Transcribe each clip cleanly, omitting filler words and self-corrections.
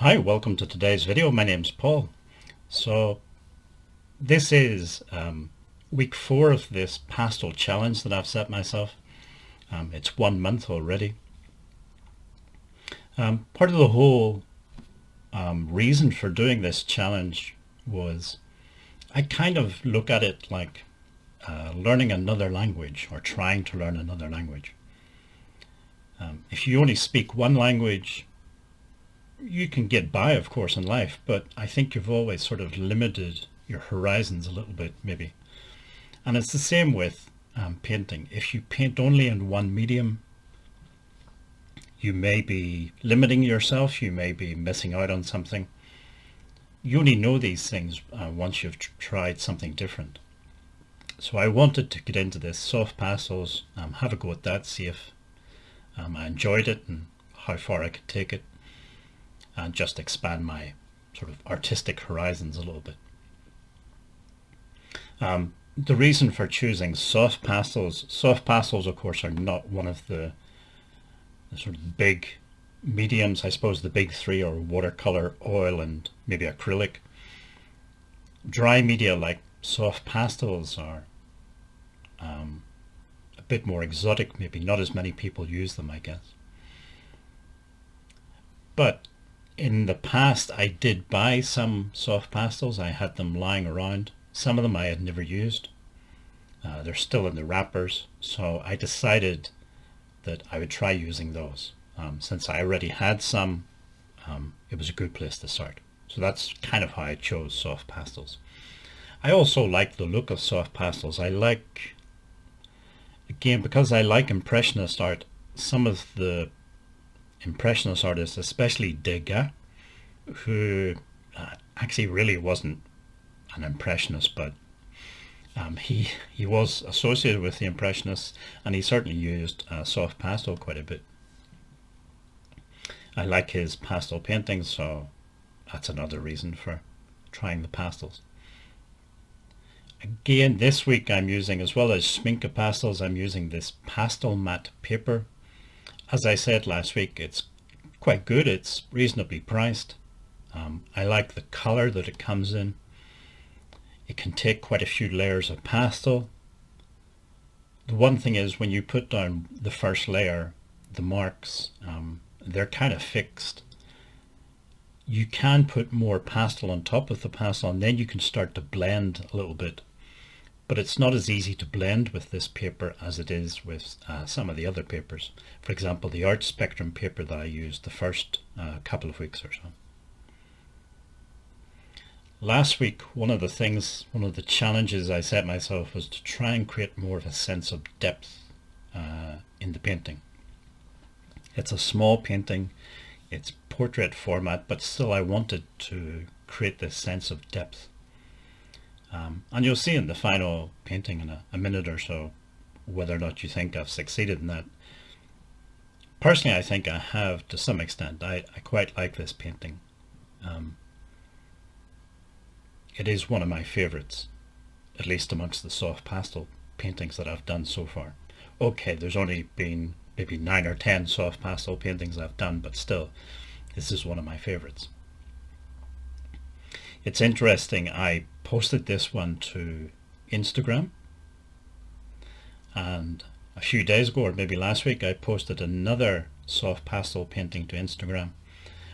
Hi, welcome to today's video. My name's Paul. So this is week 4 of this pastel challenge that I've set myself. It's 1 month already. Part of the whole reason for doing this challenge was I kind of look at it like learning another language or trying to learn another language. If you only speak one language, you can get by, of course, in life, but I think you've always sort of limited your horizons a little bit, maybe. And it's the same with painting. If you paint only in one medium, you may be limiting yourself, you may be missing out on something. You only know these things once you've tried something different. So I wanted to get into this soft pastels, have a go at that, see if I enjoyed it and how far I could take it, and just expand my sort of artistic horizons a little bit. The reason for choosing soft pastels of course are not one of the sort of big mediums. I suppose the big three are watercolor, oil, and maybe acrylic. Dry media like soft pastels are a bit more exotic, maybe not as many people use them, I guess. But in the past, I did buy some soft pastels. I had them lying around. Some of them I had never used. They're still in the wrappers. So I decided that I would try using those. Since I already had some, it was a good place to start. So that's kind of how I chose soft pastels. I also like the look of soft pastels. I like, again, because I like Impressionist art, some of the Impressionist artists, especially Degas, who actually really wasn't an Impressionist, but he was associated with the Impressionists, and he certainly used soft pastel quite a bit. I like his pastel paintings, so that's another reason for trying the pastels. Again, this week I'm using, as well as Schminke pastels, I'm using this pastel matte paper. As I said last week, it's quite good. It's reasonably priced. I like the color that it comes in. It can take quite a few layers of pastel. The one thing is, when you put down the first layer, the marks, they're kind of fixed. You can put more pastel on top of the pastel, and then you can start to blend a little bit. But it's not as easy to blend with this paper as it is with some of the other papers. For example, the Art Spectrum paper that I used the first couple of weeks or so. Last week, one of the challenges I set myself was to try and create more of a sense of depth in the painting. It's a small painting, it's portrait format, but still I wanted to create this sense of depth. And you'll see in the final painting in a minute or so whether or not you think I've succeeded in that. Personally, I think I have to some extent. I quite like this painting. It is one of my favorites, at least amongst the soft pastel paintings that I've done so far. Okay, there's only been maybe 9 or 10 soft pastel paintings I've done, but still, this is one of my favorites. It's interesting, I posted this one to Instagram, and a few days ago, or maybe last week, I posted another soft pastel painting to Instagram,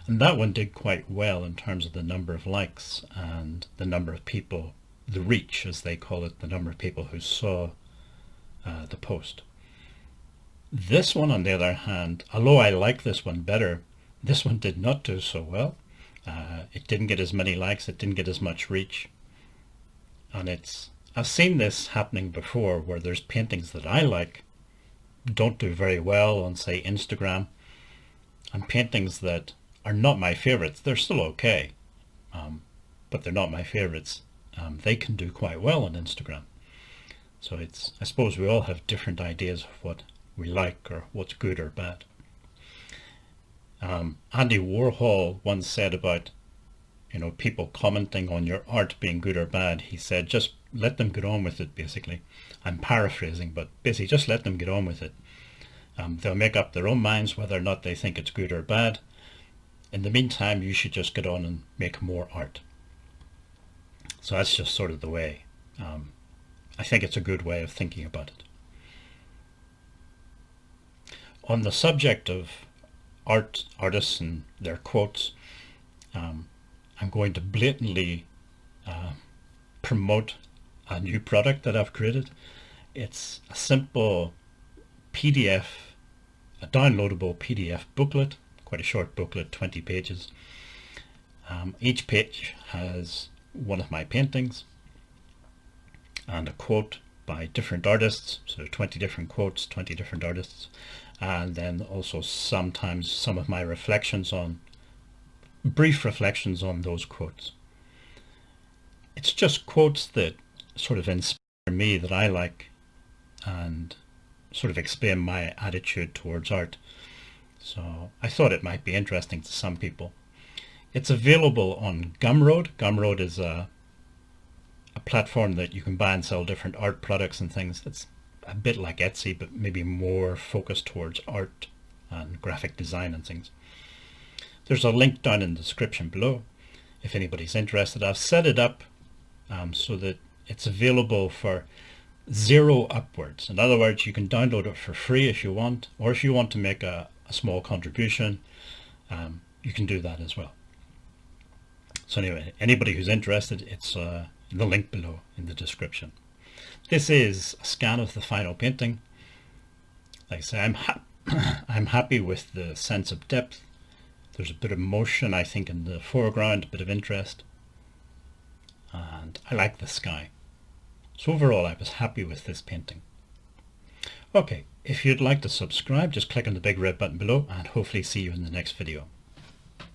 and that one did quite well in terms of the number of likes and the number of people, the reach as they call it, the number of people who saw the post. This one, on the other hand, although I like this one better, this one did not do so well. It didn't get as many likes, it didn't get as much reach. And I've seen this happening before, where there's paintings that I like don't do very well on, say, Instagram, and paintings that are not my favorites, they're still okay, but they're not my favorites. They can do quite well on Instagram. So I suppose we all have different ideas of what we like or what's good or bad. Andy Warhol once said about, people commenting on your art being good or bad, he said, just let them get on with it, basically. I'm paraphrasing, but basically just let them get on with it. They'll make up their own minds whether or not they think it's good or bad. In the meantime, you should just get on and make more art. So that's just sort of the way. I think it's a good way of thinking about it. On the subject of artists and their quotes, I'm going to blatantly promote a new product that I've created. It's a simple PDF, a downloadable PDF booklet, quite a short booklet, 20 pages. Each page has one of my paintings and a quote by different artists, so 20 different quotes, 20 different artists, and then also sometimes some of my brief reflections on those quotes. It's just quotes that sort of inspire me, that I like, and sort of explain my attitude towards art. So I thought it might be interesting to some people. It's available on Gumroad. Gumroad is a platform that you can buy and sell different art products and things. It's a bit like Etsy, but maybe more focused towards art and graphic design and things. There's a link down in the description below if anybody's interested. I've set it up so that it's available for $0 upwards. In other words, you can download it for free if you want, or if you want to make a small contribution, you can do that as well. So anyway, anybody who's interested, it's in the link below in the description. This is a scan of the final painting. Like I say, I'm happy with the sense of depth. There's a bit of motion, I think, in the foreground, a bit of interest, and I like the sky. So overall, I was happy with this painting. Okay, if you'd like to subscribe, just click on the big red button below, and hopefully see you in the next video.